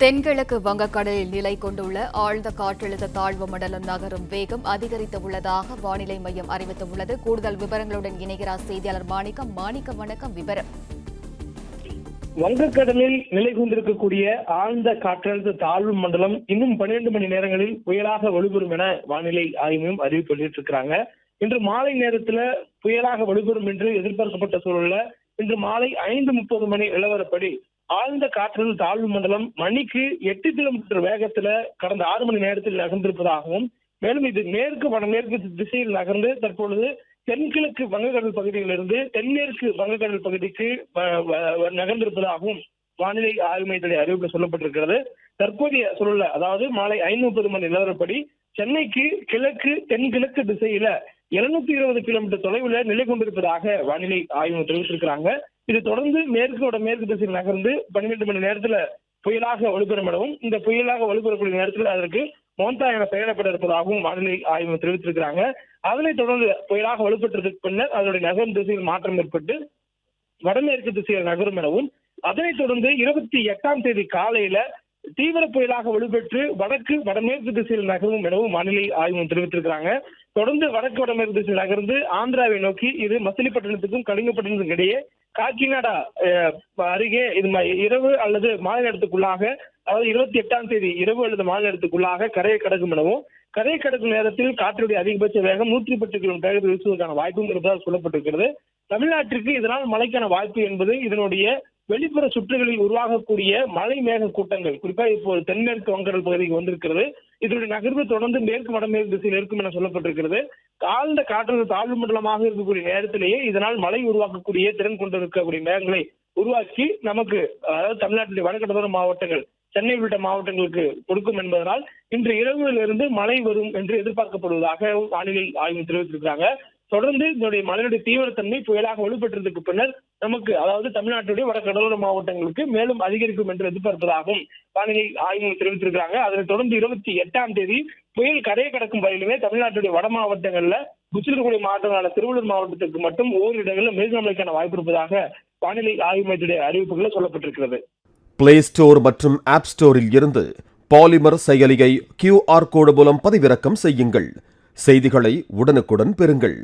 தென்கிழக்கு வங்கக்கடலில் நிலை கொண்டுள்ள ஆழ்ந்த காற்றழுத்த தாழ்வு மண்டலம் நகரும் வேகம் அதிகரித்துள்ளதாக வானிலை மையம் அறிவித்துள்ளது. கூடுதல் விவரங்களுடன் இணைகிறார் செய்தியாளர் மாணிக்கம். வணக்கம். விவரம். வங்கக்கடலில் நிலை கொண்டிருக்கக்கூடிய ஆழ்ந்த காற்றழுத்த தாழ்வு மண்டலம் இன்னும் 12 மணி நேரங்களில் புயலாக வலுப்பெறும் என வானிலை ஆய்வு மையம் அறிவிப்பு வெளியிட்டிருக்கிறாங்க. இன்று மாலை நேரத்துல புயலாக வலுப்பெறும் என்று எதிர்பார்க்கப்பட்ட சூழல்ல இன்று மாலை 5:30 மணி நிலவரப்படி ஆழ்ந்த காற்றழுத்த தாழ்வு மண்டலம் மணிக்கு 8 கிலோமீட்டர் வேகத்துல கடந்த 6 மணி நேரத்தில் நகர்ந்திருப்பதாகவும், மேலும் இது மேற்கு வடமேற்கு திசையில் நகர்ந்து தற்பொழுது தென்கிழக்கு வங்கக்கடல் பகுதியிலிருந்து தென்மேற்கு வங்கக்கடல் பகுதிக்கு நகர்ந்திருப்பதாகவும் வானிலை ஆய்வு மையத்துடைய அறிவிப்பில் சொல்லப்பட்டிருக்கிறது. தற்போதைய சூழல்ல அதாவது மாலை 5:30 மணி நிலவரப்படி சென்னைக்கு கிழக்கு தென்கிழக்கு திசையில 220 கிலோமீட்டர் தொலைவில் நிலை கொண்டிருப்பதாக வானிலை ஆய்வு தெரிவித்திருக்கிறாங்க. இது தொடர்ந்து மேற்கு வடமேற்கு திசையில் நகர்ந்து 12 மணி நேரத்துல புயலாக வலுப்பெறும் எனவும், இந்த புயலாக வலுப்பெறக்கூடிய நேரத்தில் அதற்கு மோந்தா என பெயரிடப்பட இருப்பதாகவும் வானிலை ஆய்வு தெரிவித்திருக்கிறாங்க. அதனைத் தொடர்ந்து புயலாக வலுப்பெற்றதற்கு பின்னர் அதனுடைய நகரும் திசையில் மாற்றம் ஏற்பட்டு வடமேற்கு திசையில் நகரும் எனவும், அதனைத் தொடர்ந்து 28ஆம் தேதி காலையில தீவிர புயலாக வலுப்பெற்று வடக்கு வடமேற்கு திசையில் நகரும் எனவும் வானிலை ஆய்வு தெரிவித்திருக்கிறாங்க. தொடர்ந்து வடக்கு வடமேற்கு திசையில் நகர்ந்து ஆந்திராவை நோக்கி இது மசிலிப்பட்டினத்துக்கும் கலிங்கப்பட்டினத்துக்கும் இடையே காக்கிநாடா அருகே இது இரவு அல்லது மாலை நேரத்துக்குள்ளாக, அதாவது 28ஆம் தேதி இரவு அல்லது மாலை நேரத்துக்குள்ளாக கரையை கடக்கும் எனவும், கரையை கடக்கும் நேரத்தில் காற்றுடைய அதிகபட்ச வேகம் 110 கிலோமீட்டர் வேகத்தில் வீசுவதற்கான வாய்ப்பும் இருப்பதாக சொல்லப்பட்டிருக்கிறது. தமிழ்நாட்டிற்கு இதனால் மழைக்கான வாய்ப்பு என்பது இதனுடைய வெளிப்புற சுற்றுகளில் உருவாகக்கூடிய மழை மேக கூட்டங்கள், குறிப்பாக இப்போது தென்மேற்கு வங்கக்கடல் பகுதிக்கு வந்திருக்கிறது. இதனுடைய நகர்வு தொடர்ந்து மேற்கு வடமேற்கு திசையில் இருக்கும் என சொல்லப்பட்டிருக்கிறது. ஆழ்ந்த காற்றழுத்த தாழ்வு மண்டலமாக இருக்கக்கூடிய நேரத்திலேயே இதனால் மழை உருவாக்கக்கூடிய திறன் கொண்டிருக்கக்கூடிய மேகங்களை உருவாக்கி நமக்கு, அதாவது தமிழ்நாட்டில் வடகடலோர மாவட்டங்கள், சென்னை உள்ளிட்ட மாவட்டங்களுக்கு கொடுக்கும் என்பதனால் இன்று இரவிலிருந்து மழை வரும் என்று எதிர்பார்க்கப்படுவதாக வானிலை ஆய்வு தெரிவித்திருக்கிறாங்க. தொடர்ந்து இதனுடைய மழையுடைய தீவிரத்தன்மை புயலாக வலுப்பெற்றதற்கு பின்னர் நமக்கு, அதாவது தமிழ்நாட்டுடைய வட கடலோர மாவட்டங்களுக்கு மேலும் அதிகரிக்கும் என்று எதிர்பார்ப்பதாகவும் வானிலை ஆய்வு தெரிவித்திருக்கிறாங்க. அதனைத் தொடர்ந்து 28ஆம் தேதி புயல் கரையை கடக்கும் வரையிலுமே தமிழ்நாட்டுடைய வட மாவட்டங்கள்ல உச்சிருக்கக்கூடிய மாவட்டங்களான திருவள்ளூர் மாவட்டத்திற்கு மட்டும் ஓரிரு இடங்களில் மிக மழைக்கான வாய்ப்பு இருப்பதாக வானிலை ஆய்வு மையத்துடைய அறிவிப்புகளில் சொல்லப்பட்டிருக்கிறது. பிளே ஸ்டோர் மற்றும் ஆப் ஸ்டோரில் இருந்து பாலிமர் செயலியை QR கோடு மூலம் பதிவிறக்கம் செய்யுங்கள். செய்திகளை உடனுக்குடன் பெறுங்கள்.